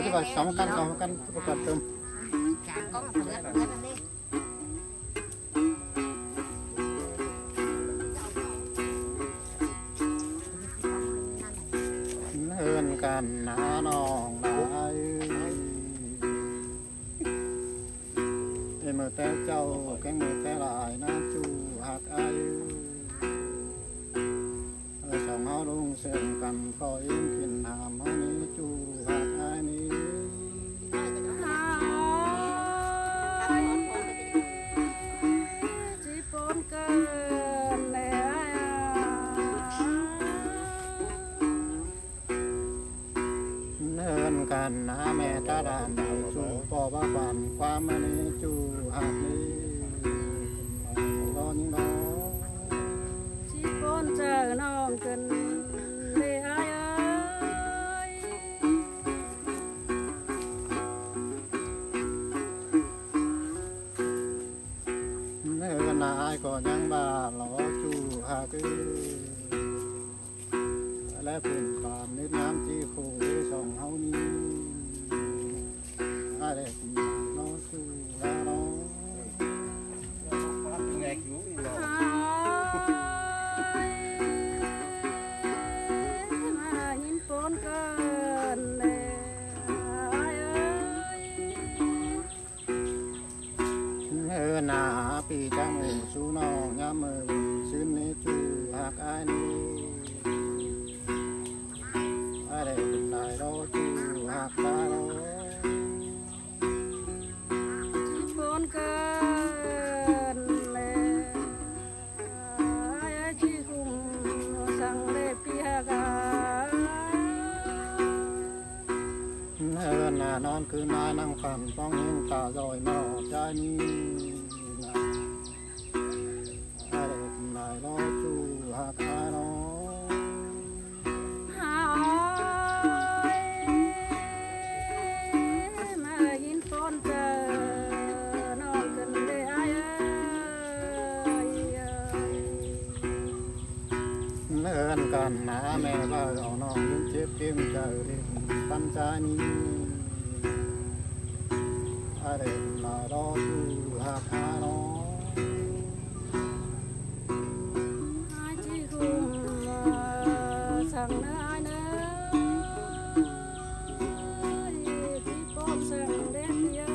ที่ว่า2กันประกอบเติมจานก็เพื่อนนั่นเด้เฮือนกันนาน้องนายมือแต่เจ้าแกงมือแต่ลายน้ำจูหักอายุสองเฮาลุงเสื่อมกันพออิ่มกินหามเฮานี้จูหักอายนี้จีปนเกินแล้วเฮือนกันนาแม่ตาดำจูปอบ้าฝันความมันนี้จูหักนี้รอยิ่งน้องจีปนเจอน้องกันเลยอายเฮือนนายก็ยังบ้านรอจูหักและเป็นความนิดน้ำที่โคสองเฮานี้อะไรน้องจูละน้องมาหินปนเกินแล้วนาปีจังหูสูน้องยามมือซื้อนี้จูหักอายนี้อะไรเป็นนายรอจูหักตาโรจีปนเกินแล้วจีคุมสังเลปีหากานานอนคือนายนั่งฝันต้องเห็นตาลอยนอกใจนี้อะไรเป็นนายรอจูหักตาโรมาหินปนเจอน้องกันเลยอายเลื่อนกันนะแม่ว่าเอาน้องยิ้มเจ็บเต็มใจเล่นปัญจานีอะไรนายรอจูหักตาโรจีคุมสังเนื้อเนื้อจีปนสังเด็ดยา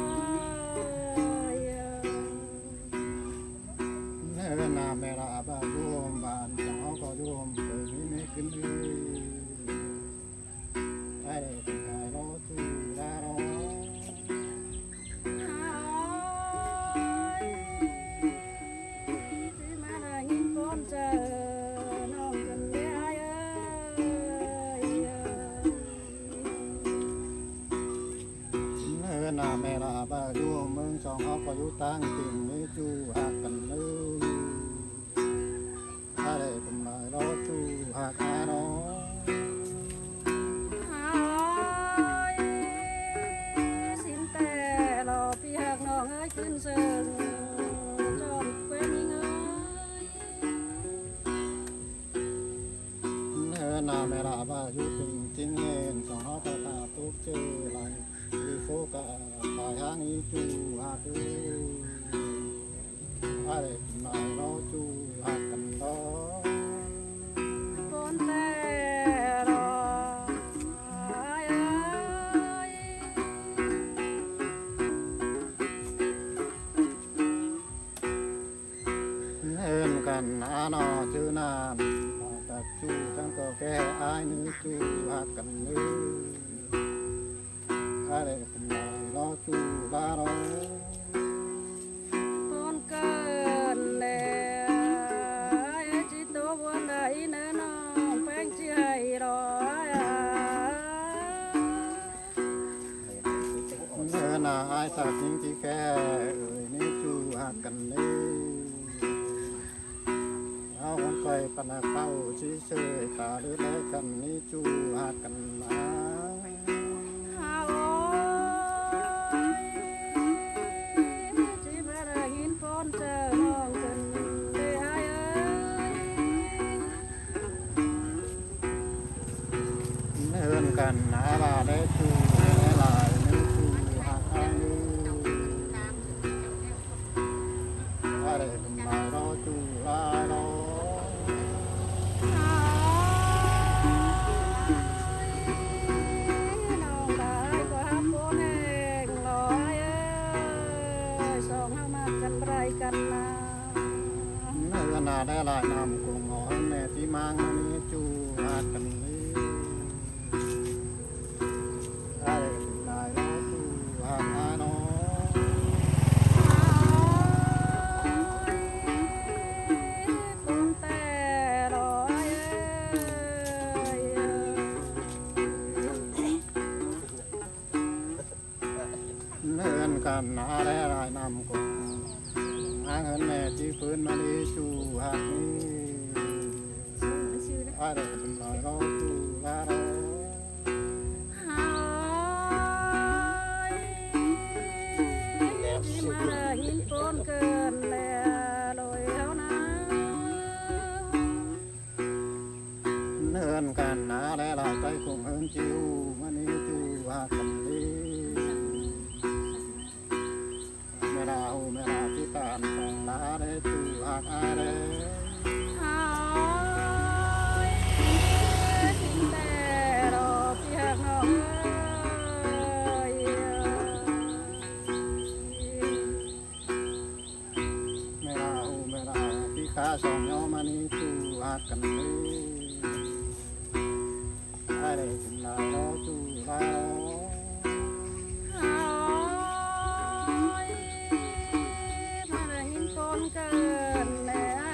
เลื่อนนาแม่ลาบ้านร่วมบ้านเจ้าก็ร่วมเปิดนี้ไม่ขึ้นไอ้นายรอจูลาโรจีมาได้ยินปนเจอน้องกันเลยอายเลื่อนนาแม่ลาบ้านร่วมเมืองสองเขาก็อยู่ตั้งติ่งนี้จูหักกันเลยอะไรเป็นนายรอจูหักตาโรสินแต่รอพี่หักน้องเอ้ยขึ้นเชิงจอมแควนยิงเอ้ยนาเมลาบาอยู่ถึงจริงเงินสองเขาก็ตาตุกเจอไหลอีโฟกะตายหางอีจูหักอะไรนายรอจูหักกันดอปนแต่รอเฮินกันนาหนอจื้อนามตัดจูจังก็แก่อายนี้จูหักกันเลยอะไรนายรอจูลาโรปนเกินแล้วจิตตัวบัวได้เนื้อน้องแป้งใจรอนาอายสักจริงที่แก่เอ่ยนี้จูหักกันเลยเอาคนไปปนาเป้าชี้เสยตาหรือแลกันนี้จูหักกันมาจีมาได้ยินปนเจอน้องกันเลยอายเฮินกันนาบาได้จูแลลาย กันไรกันนา เนื้อนาได้ลายนำกรุงหอยแม่ที่มังนี้จูหากันนี้ได้ลายแล้วจูหาอาน้องคนแต่รอยเนื้อกันนาได้ลายนำกรุงหาเงินแม่ที่ฟื้นมานี้จูหานี้ได้เป็นลายแล้วจูหาน้องที่มาได้ยินฝนเกินแล้วลอยเท่านั้น เนินกันนาและลายใจคงเฮินจิวมันนี้จูหากันดีเมลาหูเมลาที่ตานสองลาได้จูหากอาได้ หายทิ้งแต่รอพี่หักน้องเอ้ย เมลาหูเมลาที่ขาสองย่อมันนี้จูหากกันดีได้ได้ถึงลาล้อจูลาล้อ หายมาได้ยินฝนเกินแล้ว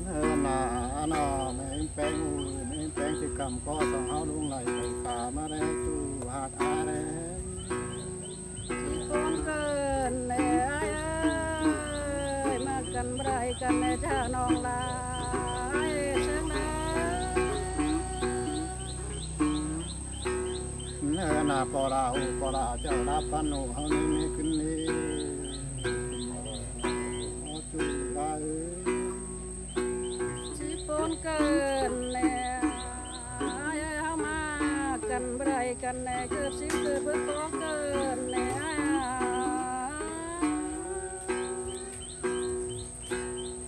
เนินนาหนอไม่แป้งอูไม่แป้งที่กำก็ต้องเอาลุงไหลไปป่ามาได้จูหากอาได้ ฝนเกินแล้วมากันไรกันแม่จ้าน้องลายเสียงแล้ว เนื้อนาปลาหูปลาเจ้ารับพันหูเฮานี่ไม่ขึ้นนี่โอ้จูบาเอ้ย ที่ฝนเกินแล้วเฮามากันไรกันแน่เกิดสิเกิดเบิดก็เกินแล้ว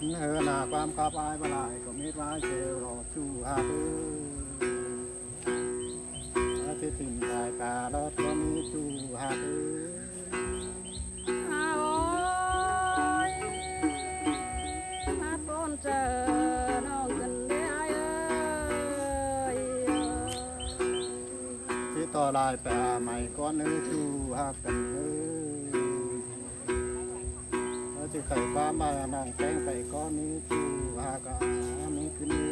เนื้อนาความกลับอายบลายก็มีไว้เชลรอจูหาเอ้ยอาทิตย์สิ้นสายตาลอดก็มีจูหาเอ้ย โอ้ยมาปนเจอน้องกันได้เอ้ย ที่ต่อลายไปหาใหม่ก้อนเนื้อจูหากันเอ้ยแล้วที่ไข่ฟ้ามาน้องแป้งไปก้อนนี้จูหากันมีขึ้นนี่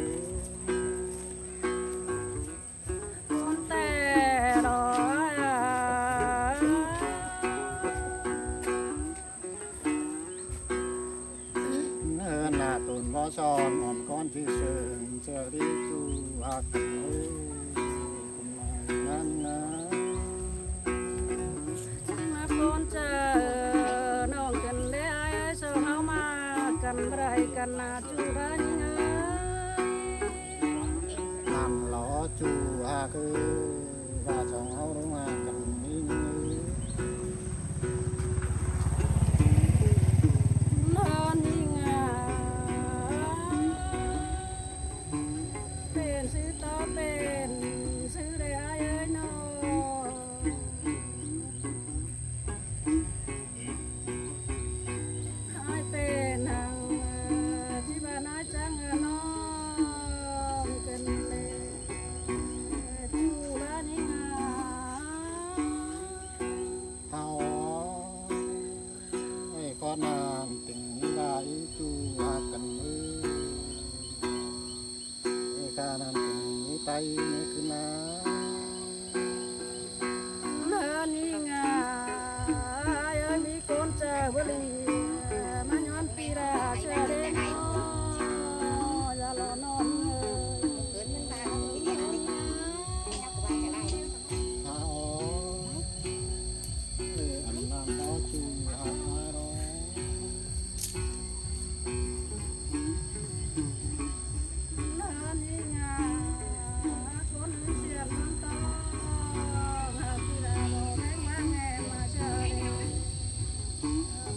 คนแต่รอยเนื้อหน้าตุนบ่ซ้อนอ่อนก้อนที่เชิงเจอดีจูหักเอ้ยคุณนายนั้นนะ มาปนเจอน้องกันได้เสาเฮามากันไรกันนาจูรันเอ้ย นำล้อจูหักเอ้ยว่าจะเอาลงมากันนี่ นอนนี่งาเป็นซื้อต่อเป็นซื้อได้เอ้ยน้องให้เป็นหางที่บ้านน้อยจังน้องกันเลยจูรันนี่งา เอาไอ้ก้อนน้ำติ่งได้จูหักกันเอ้ยไอ้ก้าน้ำติ่งนี้ไตนี่คือน้ำ นี่งามีคนจะบลีมันย้อนปีราเชเดนอย่ารอนอน เกินมันมาที่นี่อะไรนับว่าจะไล่ เอาอันนั้นเอาจูหักมาร้อง นี่งาคนเสียงมันต้องปีราบอกแม่มาแง่มาเชเดน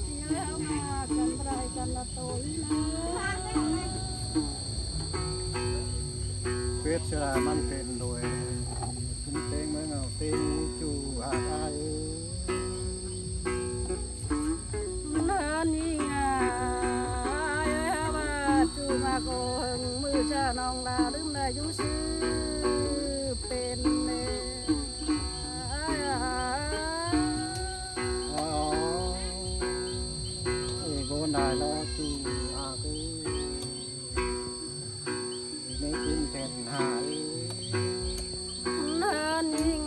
พี่แล้วมากันไรกันละตัวนะ เวชรามันเป็นโดยขึ้นเต็งเมื่อเงาเต็งจูหากอาย อยู่ซื้อเป็นเน่อ๋อโบนายรอจูอาคือไม่กินแทนหาย นั่นยิ่ง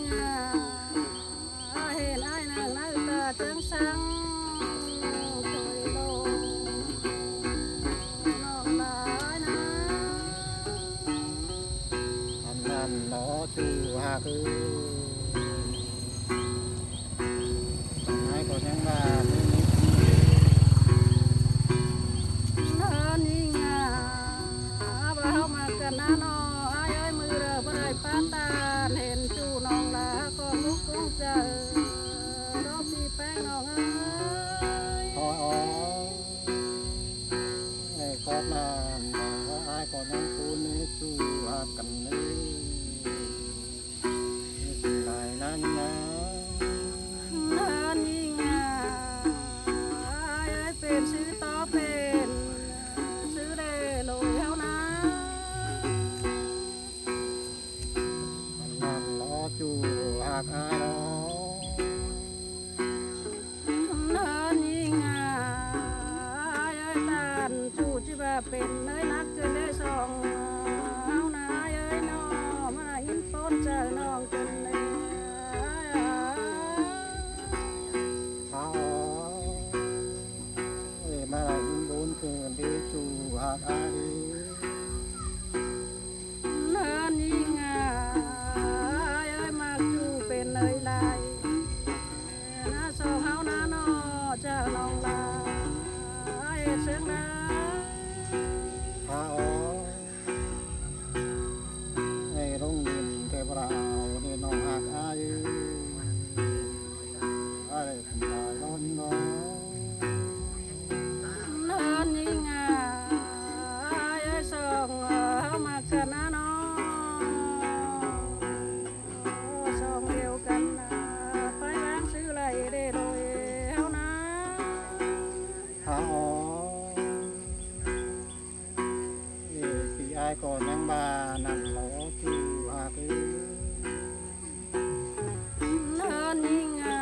เห็นไอ้นางนักตาจังสังคอยโลน้องลายนะ อันนั้นรอจูอาคือให้ก็ยังว่าไม่มี นั่นยิ่งบ่เฮามากันนะน้ออ้ายเอ้ยมือเด้อบ่ได้ปานตาเห็นจูน้องลาก็ลุกคงเจอรอพี่แป้งน้องเอ้ย อ๋อไอ้ก็นานว่าไอ้ก็นั่งคูนี้จูอากันนี้สิ่งใดนั้นนะ นั่นยิ่งอ้ายเอ้ยเป็นซื้อต่อเป็นซื้อได้โลยเฮานะ อันนั้นรอจูอาอายรอ นั่นยิ่งอ้ายเอ้ยตานจูจิว่าเป็นเอ้ยนักเกินได้สองเฮานะอ้ายเอ้ยน้อมาหินต้นเจอน้องจนเลย เขามาอินบุญเกินดีจูอาอาย นั่นยิ่งอ้ายเอ้ยมากจูเป็นเลยลายน้าสองเฮานะน้อเจ้าน้องลาอ้ายเสียงนะ เขาไอ้ลงดินเทพราเนี่ยน้องหักอายอะไรทำลายร้อนน้อง นั่นยิ่งอ้ายเอ้ยสองเฮามากันนะน้อสองเดียวกันไปล้างซื้อไรได้โดยเฮานะ เขาพี่อายก็ยังบ้านั่นรอจูหัก นั่นยิ่งอ้า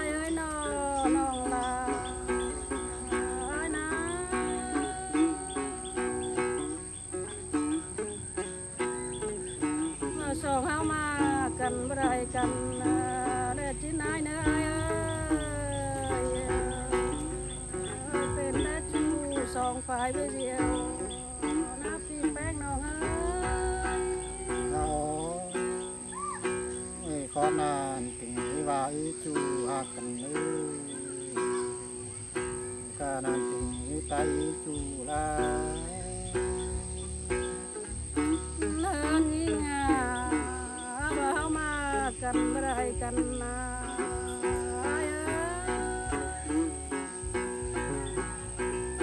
ยเอ้ยน้อน้องลาอ้ายนะสองเฮามากันบ่ได้กันได้ที่ไหนเนอะอ้ายเอ้ยเป็นได้จูสองฝ่ายไปเดียวนับพี่แป้งน้องเอ้ย เขาขอนานถึงว่าอีจูหักกันเลยกานานถึงไตจูลา นั่นยิ่งบ่เฮามากันบ่ได้กันนะอ้ายเอ้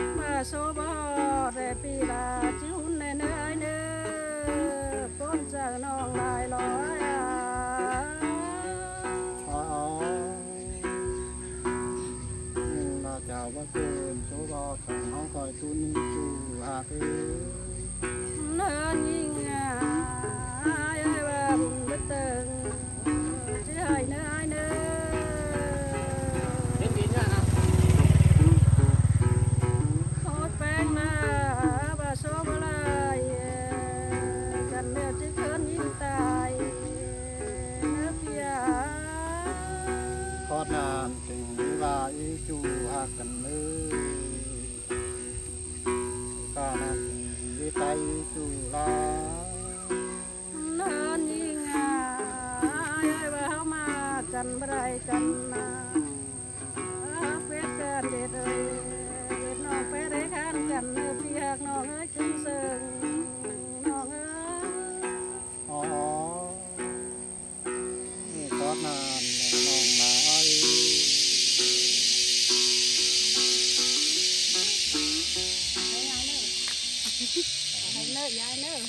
ยมาโซบ่ได้ปีลาจิหุ่นแน่เนื้ออ้ายเนื้อก้นจากน้องลายลอยอ๋อน่าจะว่าเกินโซบอสองน้องคอยตุนจูหัก นั่นยิ่งอ้ายเอ้ยว่าบุญบ่เติงสิให้เนื้ออ้ายเนื้อ โคตรแป้งมาบาโซบลายกันเนื้อที่เคินยิ่งตายเนื้อเพีย ขอนานถึงว่าอีจูหักกันเลยกานานถึงไตจูลา นั่นยิ่งอ้ายว่าเฮามากันบ่ได้กันนะเป็ดกันเด็ดเอ้ยเด็ดน้องไปได้คันกันเนื้อเพียกน้องเอ้ยขึ้นเสิงน้องเอ้ย อ๋อขอนานน้องมาใไห้ยายเนอะยายเนอะ